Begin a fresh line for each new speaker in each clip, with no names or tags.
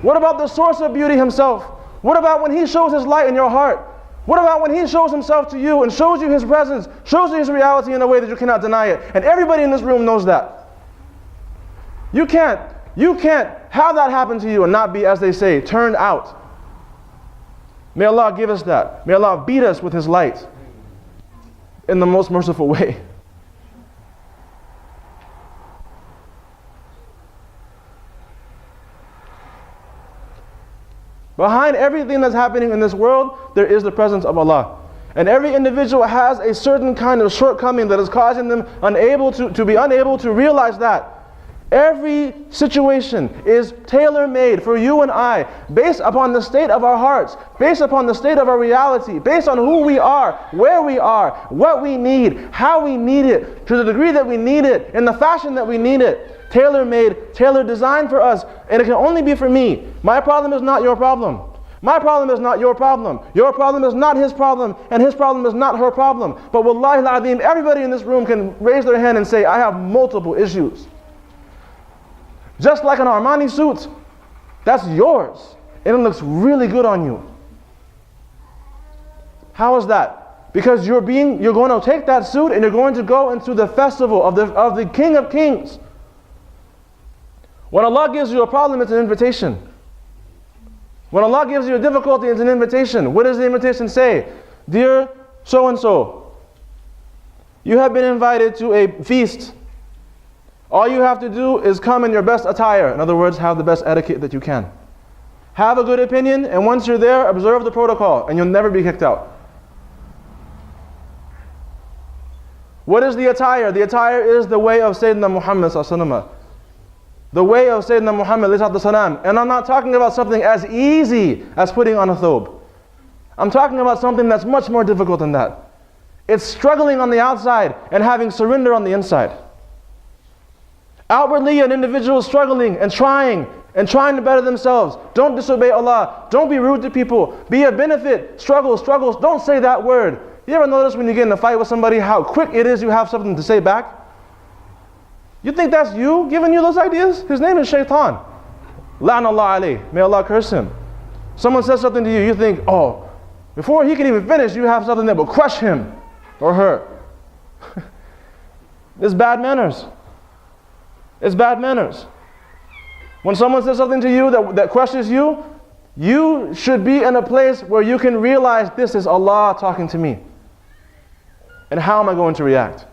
What about the source of beauty himself? What about when he shows his light in your heart? What about when he shows himself to you and shows you his presence, shows you his reality in a way that you cannot deny it? And everybody in this room knows that. You can't have that happen to you and not be, as they say, turned out. May Allah give us that. May Allah beat us with his light in the most merciful way. Behind everything that's happening in this world, there is the presence of Allah. And every individual has a certain kind of shortcoming that is causing them to be unable to realize that. Every situation is tailor-made for you and I, based upon the state of our hearts, based upon the state of our reality, based on who we are, where we are, what we need, how we need it, to the degree that we need it, in the fashion that we need it. Tailor-made, tailor-designed for us, and it can only be for me. My problem is not your problem. My problem is not your problem. Your problem is not his problem, and his problem is not her problem. But wallahi al-azim, everybody in this room can raise their hand and say, I have multiple issues. Just like an Armani suit, that's yours, and it looks really good on you. How is that? Because you're going to take that suit and you're going to go into the festival of the King of Kings. When Allah gives you a problem, it's an invitation. When Allah gives you a difficulty, it's an invitation. What does the invitation say? Dear so-and-so, you have been invited to a feast. All you have to do is come in your best attire. In other words, have the best etiquette that you can. Have a good opinion, and once you're there, observe the protocol, and you'll never be kicked out. What is the attire? The attire is the way of Sayyidina Muhammad sallallahu alaihi wasallam. The way of Sayyidina Muhammad ﷺ. And I'm not talking about something as easy as putting on a thobe. I'm talking about something that's much more difficult than that. It's struggling on the outside and having surrender on the inside. Outwardly, an individual is struggling and trying to better themselves. Don't disobey Allah. Don't be rude to people. Be a benefit. Struggles. Don't say that word. You ever notice when you get in a fight with somebody how quick it is you have something to say back? You think that's you giving you those ideas? His name is Shaitan. La'nallah alayh. May Allah curse him. Someone says something to you, you think, oh, before he can even finish, you have something that will crush him or her. It's bad manners. It's bad manners. When someone says something to you that crushes you, you should be in a place where you can realize this is Allah talking to me. And how am I going to react?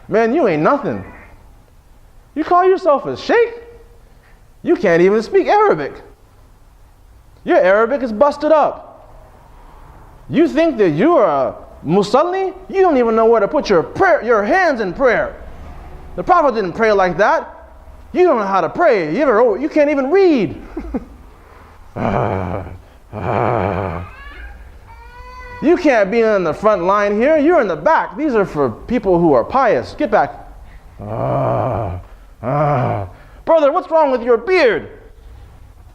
Man, you ain't nothing. You call yourself a sheikh? You can't even speak Arabic. Your Arabic is busted up. You think that you are a musalli? You don't even know where to put your hands in prayer. The Prophet didn't pray like that. You don't know how to pray. You can't even read. You can't be in the front line here. You're in the back. These are for people who are pious. Get back. Brother, what's wrong with your beard?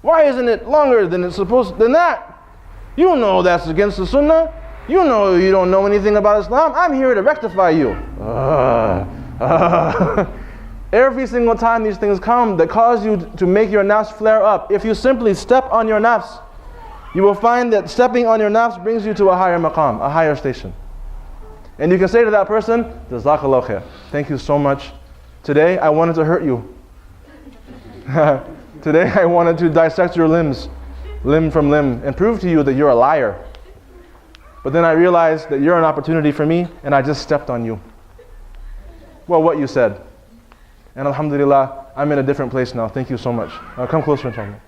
Why isn't it longer than it's supposed than that? You know that's against the sunnah. You know you don't know anything about Islam. I'm here to rectify you. Every single time these things come that cause you to make your nafs flare up, if you simply step on your nafs, you will find that stepping on your nafs brings you to a higher maqam, a higher station. And you can say to that person, Jazakallah khair. Thank you so much. Today I wanted to hurt you. Today I wanted to dissect your limbs, limb from limb, and prove to you that you're a liar. But then I realized that you're an opportunity for me, and I just stepped on you. Well, what you said. And alhamdulillah, I'm in a different place now. Thank you so much. Now come closer, inshallah.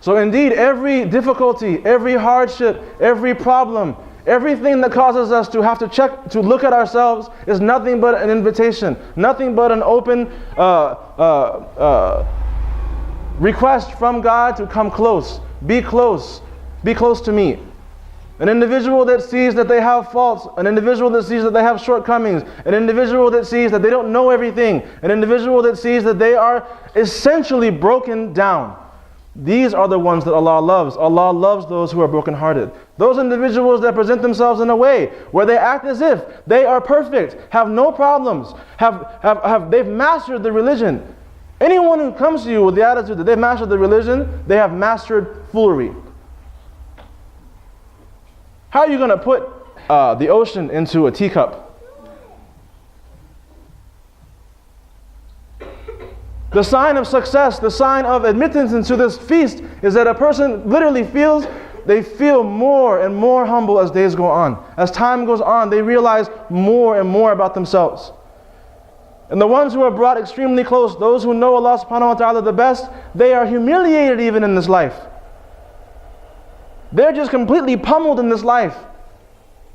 So indeed, every difficulty, every hardship, every problem, everything that causes us to have to look at ourselves is nothing but an invitation, nothing but an open request from God to come close. Be close to me. An individual that sees that they have faults, an individual that sees that they have shortcomings, an individual that sees that they don't know everything, an individual that sees that they are essentially broken down. These are the ones that Allah loves. Allah loves those who are brokenhearted. Those individuals that present themselves in a way where they act as if they are perfect, have no problems, they've mastered the religion. Anyone who comes to you with the attitude that they've mastered the religion, they have mastered foolery. How are you going to put the ocean into a teacup? The sign of success, the sign of admittance into this feast is that a person literally they feel more and more humble as days go on. As time goes on, they realize more and more about themselves. And the ones who are brought extremely close, those who know Allah subhanahu wa ta'ala the best, they are humiliated even in this life. They're just completely pummeled in this life,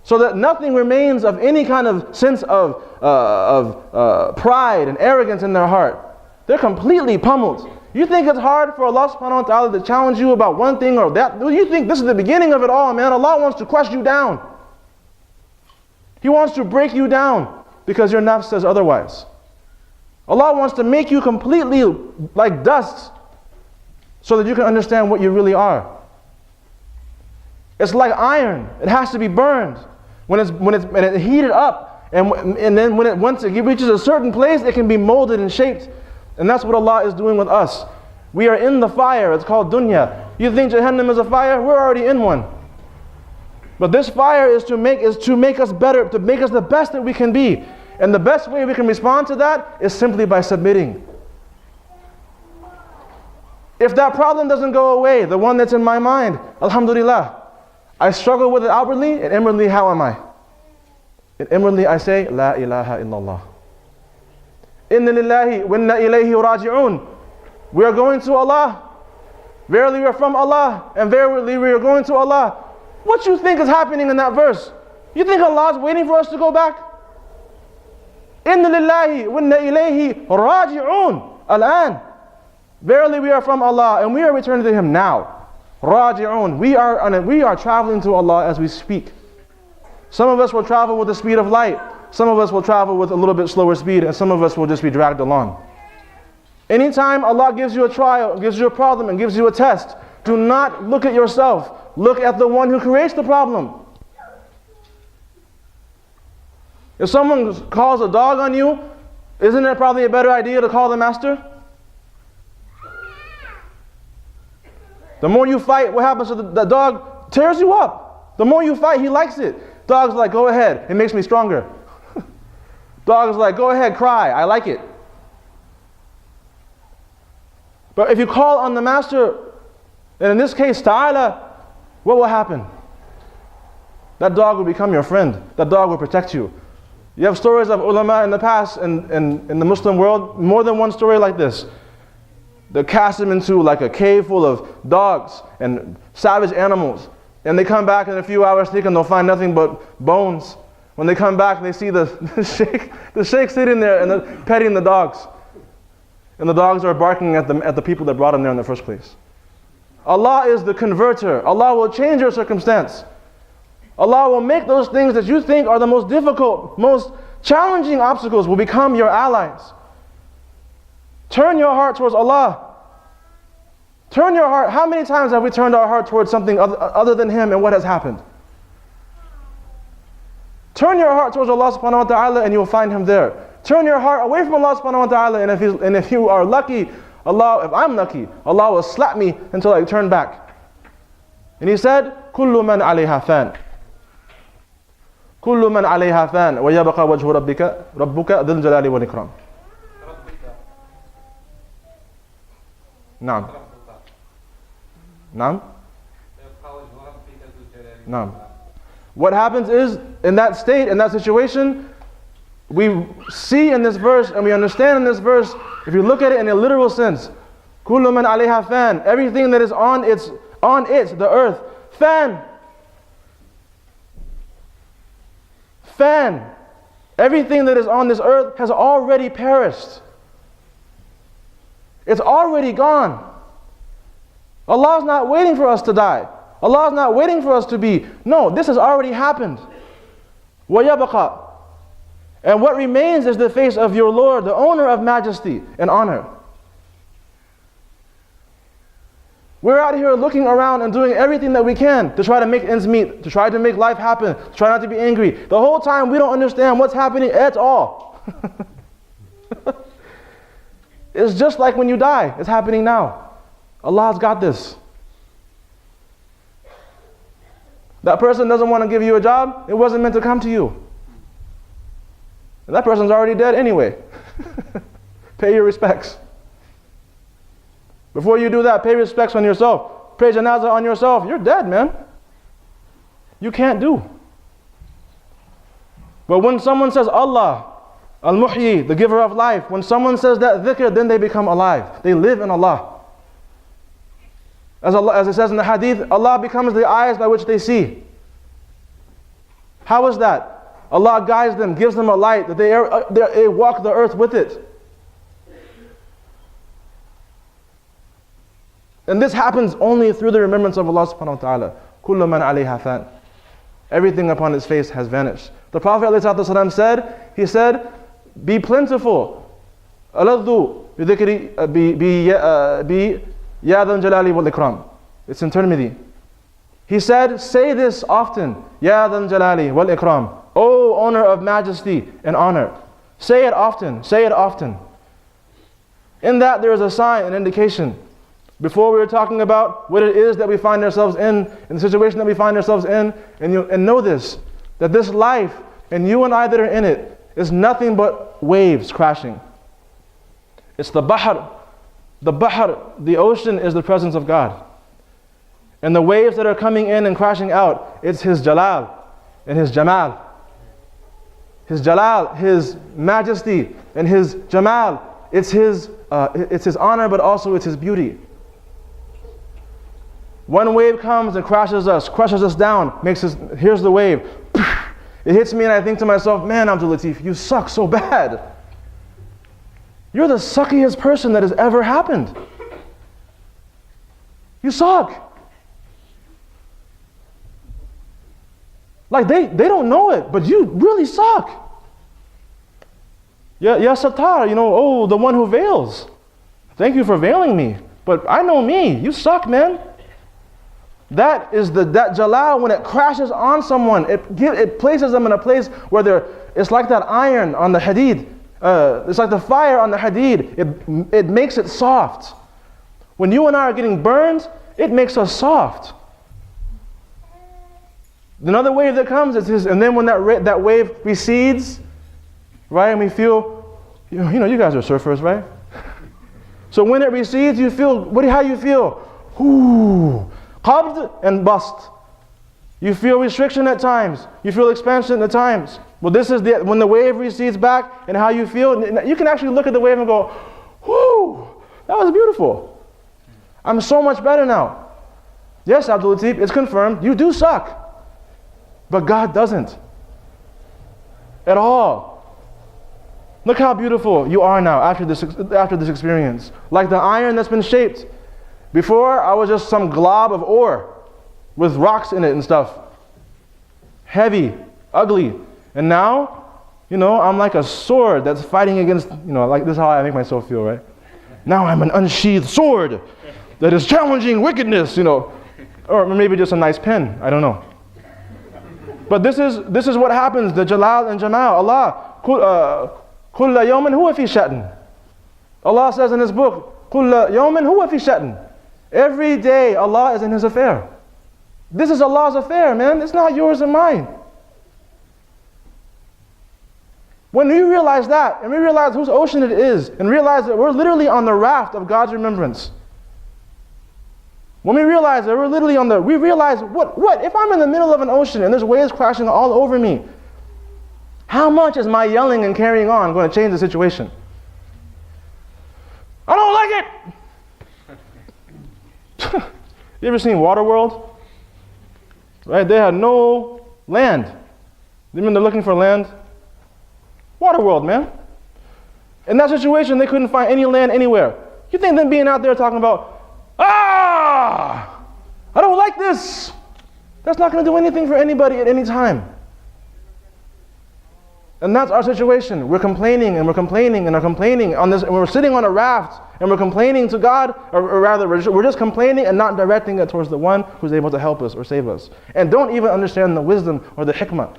so that nothing remains of any kind of sense of pride and arrogance in their heart. They're completely pummeled. You think it's hard for Allah subhanahu wa ta'ala to challenge you about one thing or that? You think this is the beginning of it all, man? Allah wants to crush you down. He wants to break you down because your nafs says otherwise. Allah wants to make you completely like dust so that you can understand what you really are. It's like iron. It has to be burned. When it's heated up, and then once it reaches a certain place, it can be molded and shaped. And that's what Allah is doing with us. We are in the fire. It's called dunya. You think Jahannam is a fire? We're already in one. But this fire is to make us better, to make us the best that we can be. And the best way we can respond to that is simply by submitting. If that problem doesn't go away, the one that's in my mind, alhamdulillah, I struggle with it outwardly, and inwardly, how am I? And inwardly, I say, La ilaha illallah. Inna lillahi wa inna ilayhi raji'un. We are going to Allah. Verily we are from Allah, and verily we are going to Allah. What you think is happening in that verse? You think Allah is waiting for us to go back? Inna lillahi wa inna ilayhi raji'un. Al-an. Verily we are from Allah, and we are returning to Him now. Raji'un. We are traveling to Allah as we speak. Some of us will travel with the speed of light. Some of us will travel with a little bit slower speed, and some of us will just be dragged along. Anytime Allah gives you a trial, gives you a problem, and gives you a test, do not look at yourself. Look at the one who creates the problem. If someone calls a dog on you, isn't it probably a better idea to call the master? The more you fight, what happens to the dog? Tears you up. The more you fight, he likes it. Dog's like, go ahead, it makes me stronger. Dog's like, go ahead, cry, I like it. But if you call on the master, and in this case, ta'ala, what will happen? That dog will become your friend. That dog will protect you. You have stories of ulama in the past, in the Muslim world, more than one story like this. They cast him into like a cave full of dogs and savage animals. And they come back in a few hours thinking they'll find nothing but bones. When they come back, they see the sheikh sitting there and petting the dogs. And the dogs are barking at the people that brought him there in the first place. Allah is the converter. Allah will change your circumstance. Allah will make those things that you think are the most difficult, most challenging obstacles will become your allies. Turn your heart towards Allah. Turn your heart. How many times have we turned our heart towards something other than Him, and what has happened? Turn your heart towards Allah subhanahu wa ta'ala and you will find Him there. Turn your heart away from Allah subhanahu wa ta'ala, and if you are lucky, if I'm lucky, Allah will slap me until I turn back. And He said, كُلُّ مَنْ عَلَيْهَا فَانٍ كُلُّ مَنْ عَلَيْهَا فَانٍ وَيَبْقَى وَجْهُ رَبُّكَ ذِو الْجَلَالِ وَالْإِكْرَامِ. نعم. نعم. نعم. What happens is, in that state, in that situation, we see in this verse and we understand in this verse, if you look at it in a literal sense, كُلُّ مَنْ عَلَيْهَا فَانٍ, everything that is on it, the earth, fan. Fan. Everything that is on this earth has already perished. It's already gone. Allah is not waiting for us to die. Allah is not waiting for us to be. No, this has already happened. وَيَبْقَى. And what remains is the face of your Lord, the owner of majesty and honor. We're out here looking around and doing everything that we can to try to make ends meet, to try to make life happen, to try not to be angry. The whole time we don't understand what's happening at all. It's just like when you die. It's happening now. Allah's got this. That person doesn't want to give you a job. It wasn't meant to come to you. And that person's already dead anyway. Pay your respects. Before you do that, pay respects on yourself. Pray janazah on yourself. You're dead, man. You can't do. But when someone says Allah, Al-Muhyi, the giver of life, when someone says that dhikr, then they become alive. They live in Allah. As it says in the hadith, Allah becomes the eyes by which they see. How is that? Allah guides them, gives them a light, that they walk the earth with it. And this happens only through the remembrance of Allah subhanahu wa ta'ala. Kullu man alayha fan. Everything upon its face has vanished. The Prophet ﷺ said, he said, be plentiful. Aladhu bi ya dhal jalali wal ikram. It's in Tirmidhi. He said, say this often. Ya dhal jalali wal ikram. O owner of majesty and honor. Say it often. Say it often. In that there is a sign, an indication. Before we were talking about what it is that we find ourselves in the situation that we find ourselves in, and know this, that this life, and you and I that are in it, is nothing but waves crashing. It's the bahr. The bahr, the ocean, is the presence of God. And the waves that are coming in and crashing out, it's His jalal and His jamal. His jalal, His majesty, and His jamal. It's His honor, but also it's His beauty. One wave comes and crushes us down, here's the wave. It hits me and I think to myself, man, Abdul Latif, you suck so bad. You're the suckiest person that has ever happened. You suck. Like they don't know it, but you really suck. Ya Sattar, oh, the one who veils. Thank you for veiling me. But I know me, you suck, man. That is that jalal, when it crashes on someone, it places them in a place where it's like that iron on the hadid. It's like the fire on the hadid. It makes it soft. When you and I are getting burned, it makes us soft. Another wave that comes, and then when that wave recedes, right, and we feel, you guys are surfers, right? So when it recedes, you feel, how you feel? Ooh. Qabd and bast. You feel restriction at times. You feel expansion at times. Well, this is when the wave recedes back and how you feel. You can actually look at the wave and go, whoo, that was beautiful. I'm so much better now. Yes, Abdul Latif, it's confirmed. You do suck. But God doesn't. At all. Look how beautiful you are now after this experience. Like the iron that's been shaped. Before, I was just some glob of ore with rocks in it and stuff. Heavy, ugly. And now, I'm like a sword that's fighting against, like this is how I make myself feel, right? Now I'm an unsheathed sword that is challenging wickedness, or maybe just a nice pen, I don't know. But this is what happens, the jalal and jamal. Allah, kulla yawmin huwa fi sha'n. Allah says in His book, kulla yawmin huwa fi sha'n. Every day Allah is in His affair. This is Allah's affair, man. It's not yours and mine. When we realize that, and we realize whose ocean it is, and realize that we're literally on the raft of God's remembrance. When we realize that we realize, what? If I'm in the middle of an ocean and there's waves crashing all over me, how much is my yelling and carrying on going to change the situation? I don't like it! You ever seen Waterworld? Right, they had no land. You mean they're looking for land? Waterworld, man. In that situation, they couldn't find any land anywhere. You think them being out there talking about, I don't like this. That's not going to do anything for anybody at any time. And that's our situation. We're complaining and we're complaining and we're complaining on this, and we're sitting on a raft and we're complaining to God, or rather we're just complaining and not directing it towards the one who's able to help us or save us, and don't even understand the wisdom or the hikmah.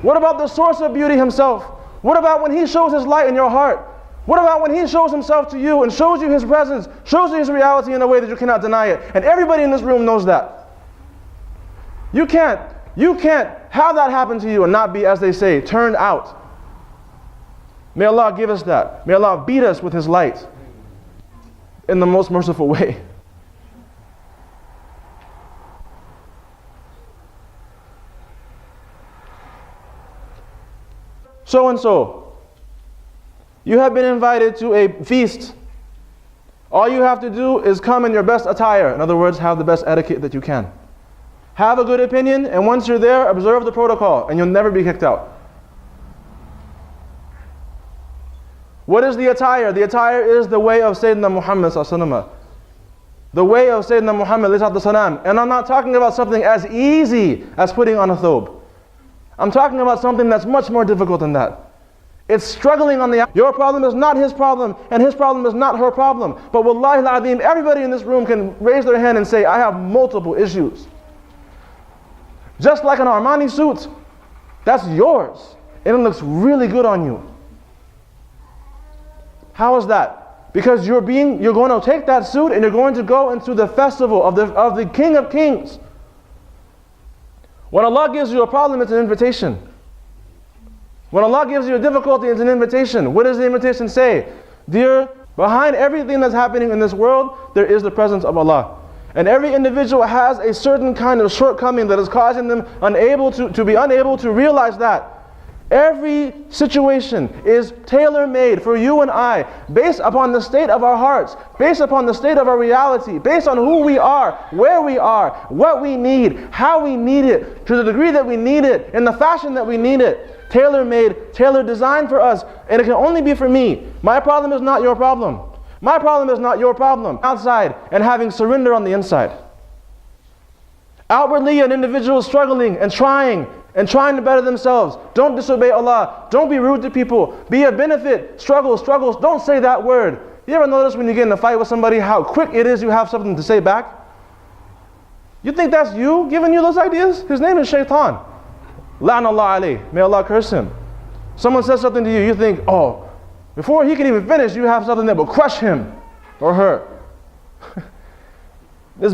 What about the source of beauty himself? What about when he shows his light in your heart? What about when he shows himself to you and shows you his presence, shows you his reality in a way that you cannot deny it? And everybody in this room knows that. You can't have that happen to you and not be, as they say, turned out. May Allah give us that. May Allah beat us with his light in the most merciful way. So and so, you have been invited to a feast. All you have to do is come in your best attire. In other words, have the best etiquette that you can. Have a good opinion, and once you're there, observe the protocol, and you'll never be kicked out. What is the attire? The attire is the way of Sayyidina Muhammad sallallahu alaihi wasallam. The way of Sayyidina Muhammad sallallahu alaihi wasallam. And I'm not talking about something as easy as putting on a thobe. I'm talking about something that's much more difficult than that. It's struggling on the... Your problem is not his problem, and his problem is not her problem. But wallahi al-azim, everybody in this room can raise their hand and say, I have multiple issues. Just like an Armani suit, that's yours, and it looks really good on you. How is that? Because you're going to take that suit and you're going to go into the festival of the King of Kings. When Allah gives you a problem, it's an invitation. When Allah gives you a difficulty, it's an invitation. What does the invitation say? Dear, behind everything that's happening in this world, there is the presence of Allah. And every individual has a certain kind of shortcoming that is causing them to be unable to realize that. Every situation is tailor-made for you and I, based upon the state of our hearts, based upon the state of our reality, based on who we are, where we are, what we need, how we need it, to the degree that we need it, in the fashion that we need it. Tailor-made, tailor-designed for us, and it can only be for me. My problem is not your problem. My problem is not your problem. Outside and having surrender on the inside. Outwardly, an individual is struggling and trying to better themselves. Don't disobey Allah. Don't be rude to people. Be a benefit. Struggles. Don't say that word. You ever notice when you get in a fight with somebody how quick it is you have something to say back? You think that's you giving you those ideas? His name is Shaitan. La'nallah alayh. May Allah curse him. Someone says something to you, you think, oh, before he can even finish, you have something that will crush him or her. This